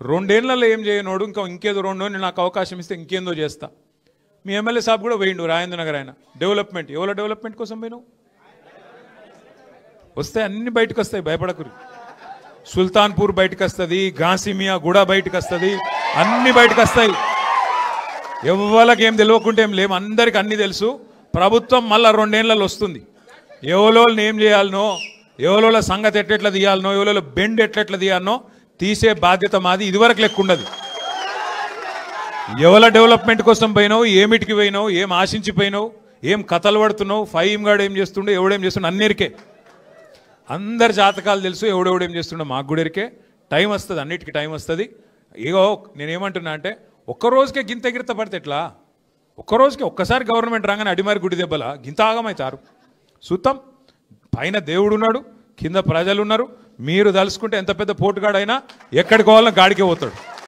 రెండేళ్లలో ఏం చేయనోడు ఇంకేదో 2 నెలలు నాకు అవకాశం ఇస్తే ఇంకేందో చేస్తా. మీ ఎమ్మెల్యే సాబ్ కూడా పోయిండు రాజేంద్ర నగర్. ఆయన డెవలప్మెంట్ ఎవరో డెవలప్మెంట్ కోసం పోయినావు? వస్తాయి, అన్ని బయటకు వస్తాయి, భయపడకురు. సుల్తాన్పూర్ బయటకు వస్తుంది, గాసిమియా కూడా బయటకు వస్తుంది, అన్ని బయటకు వస్తాయి. ఎవరికి ఏం తెలియకుంటే ఏం లేము, అందరికి అన్ని తెలుసు. ప్రభుత్వం మళ్ళీ 2 ఏళ్లలో వస్తుంది. ఎవరోళ్ళని ఏం చేయాలనో, ఎవరోళ్ళ సంగతి ఎట్లెట్లా తీయాలనో, ఎవరోళ్ళ బెండ్ ఎట్లెట్లా తీయాలనో తీసే బాధ్యత మాది. ఇదివరకు లెక్క ఉండదు. ఎవల డెవలప్మెంట్ కోసం పోయినావు, ఏమిటికి పోయినావు, ఏం ఆశించిపోయినావు, ఏం కథలు పడుతున్నావు, ఫైమ్ గాడు ఏం చేస్తుండో, ఎవడేం చేస్తుండో అన్నిరికే అందరి జాతకాలు తెలుసు. ఎవడెవడేం చేస్తుండో మాకు కూడా ఎరికే. టైం వస్తుంది, అన్నిటికీ టైం వస్తుంది. ఇగో నేనేమంటున్నా అంటే ఒక్కరోజుకే గింత ఎగిరిత పడితే ఎట్లా? ఒక్కరోజుకే ఒక్కసారి గవర్నమెంట్ రాగానే అడిమారి గుడి దెబ్బల గింత ఆగమవుతారు. సుత్తం పైన దేవుడు ఉన్నాడు, కింద ప్రజలు ఉన్నారు. మీరు తలుసుకుంటే ఎంత పెద్ద పోటుగాడైనా ఎక్కడికి పోవాలన్నా గాడికే పోతాడు.